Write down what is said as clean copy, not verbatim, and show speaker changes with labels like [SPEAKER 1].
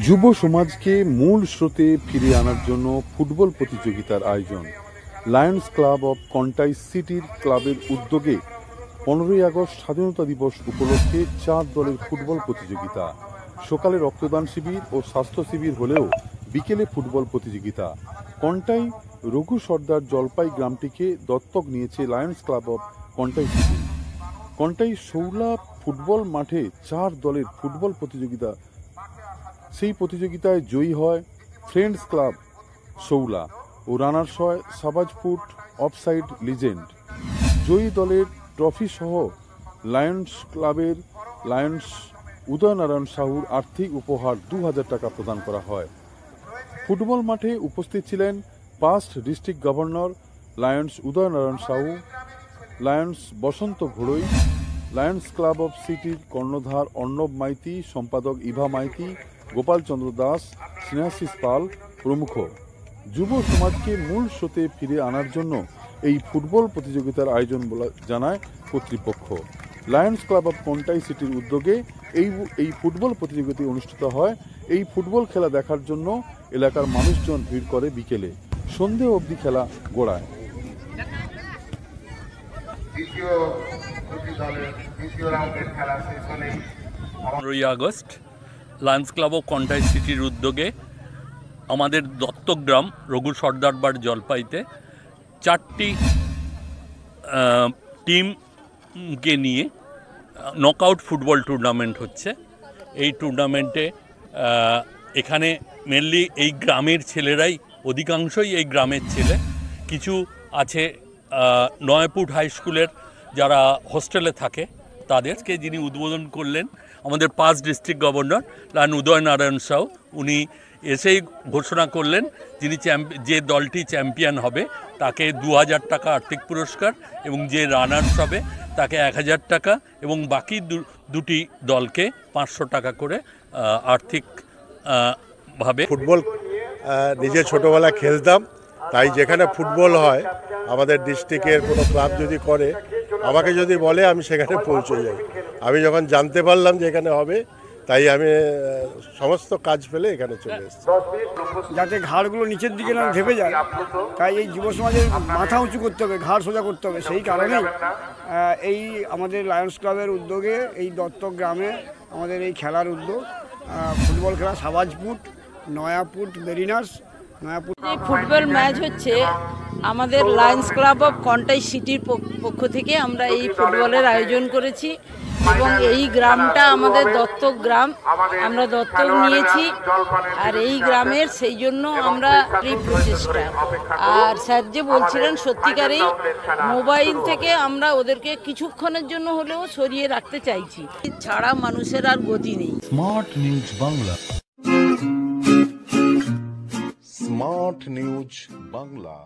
[SPEAKER 1] যুব সমাজকে মূল স্রোতে ফিরিয়ে আনার জন্য ফুটবল প্রতিযোগিতার আয়োজন। লায়ন্স ক্লাব অব কন্টাই সিটির ক্লাবের উদ্যোগে 15ই আগস্ট স্বাধীনতা দিবস উপলক্ষে 4 দলের ফুটবল প্রতিযোগিতা। সকালে রক্তদান শিবির ও স্বাস্থ্য শিবির হলেও বিকেলে ফুটবল প্রতিযোগিতা। কন্টাই রঘু সর্দার জলপাই গ্রামটিকে দত্তক নিয়েছে Lions club of Contai city. Contai Shaula football মাঠে 4 দলের ফুটবল প্রতিযোগিতা। সেই প্রতিযোগিতায় জয়ী হয় ফ্রেন্ডস ক্লাব শৌলা ও রানার্স হয় সাবাজপুর অফসাইড লিজেন্ড। জয়ী দলের ট্রফি সহ লায়ন্স ক্লাবের লায়ন্স উদয়নারায়ণ সাহুর আর্থিক উপহার 2000 টাকা প্রদান করা হয়। ফুটবল মাঠে উপস্থিত ছিলেন past district governor lions Udaynarayan Sahu, lions Basanta ঘোড়ই, লায়ন্স ক্লাব অব সিটির কর্ণধার অর্ণব মাইতি, সম্পাদক ইভা মাইতি, গোপাল চন্দ্র দাস, স্নেহাশিস পাল প্রমুখ। যুব সমাজকে মূল স্রোতে ফিরে আনার জন্য এই ফুটবল প্রতিযোগিতার আয়োজন বলে জানায় কর্তৃপক্ষ। লায়ন্স ক্লাব অব কন্টাই সিটির উদ্যোগে এই ফুটবল প্রতিযোগিতা অনুষ্ঠিত হয়। এই ফুটবল খেলা দেখার জন্য এলাকার মানুষজন ভিড় করে বিকেলে, সন্ধে অবধি খেলা গোড়ায়।
[SPEAKER 2] 15ই August lions club of Contai সিটির উদ্যোগে আমাদের দত্তক গ্রাম রঘু সর্দারবার জলপাইতে 4টি টিমকে নিয়ে নকআউট ফুটবল টুর্নামেন্ট হচ্ছে। এই টুর্নামেন্টে এখানে মেনলি এই গ্রামের ছেলেরাই, অধিকাংশই এই গ্রামের ছেলে। কিছু আছে নয়াপুর হাই স্কুলের যারা হোস্টেলে থাকে তাদেরকে, যিনি উদ্বোধন করলেন আমাদের past district governor lion Udaynarayan Sau. উনি এসেই ঘোষণা করলেন যে দলটি চ্যাম্পিয়ন হবে তাকে 2000 টাকা আর্থিক পুরস্কার এবং যে রানার্স হবে তাকে 1000 টাকা এবং বাকি দুটি দলকে 500 টাকা করে আর্থিক ভাবে।
[SPEAKER 3] ফুটবল নিজে ছোটোবেলা খেলতাম, তাই যেখানে ফুটবল হয় আমাদের ডিস্ট্রিক্টের কোনো ক্লাব যদি করে, আমাকে যদি বলে আমি সেখানে পৌঁছে যাই। আমি যখন জানতে পারলাম যে এখানে হবে, তাই আমি সমস্ত কাজ ফেলে এখানে চলে এসেছি।
[SPEAKER 4] যাতে ঘাড়গুলো নিচের দিকে না ঢেপে যায়, তাই এই যুব সমাজের মাথা উঁচু করতে হবে, ঘাড় সোজা করতে হবে। সেই কারণেই এই আমাদের লায়ন্স ক্লাবের উদ্যোগে এই দত্তক গ্রামে আমাদের এই খেলার উদ্যোগ। ফুটবল খেলা সাবাজপুর, নয়াপুর মেরিনার্স, নয়াপুর।
[SPEAKER 5] এই ফুটবল ম্যাচ হচ্ছে আমাদের লায়ন্স ক্লাব অফ কন্টাই সিটির পক্ষ থেকে আমরা এই ফুটবলের আয়োজন করেছি এবং এই গ্রামটা আমাদের দত্তক গ্রাম, আমরা দত্তক নিয়েছি। আর এই গ্রামের সেই জন্য আমরা এই প্রচেষ্টা। আর স্যার যে বলছিলেন সত্যিকারেই মোবাইল থেকে আমরা ওদেরকে কিছুক্ষণের জন্য হলেও সরিয়ে রাখতে চাইছি, ছাড়া মানুষের আর গতি নেই।
[SPEAKER 6] Smart news Bangla, smart news Bangla.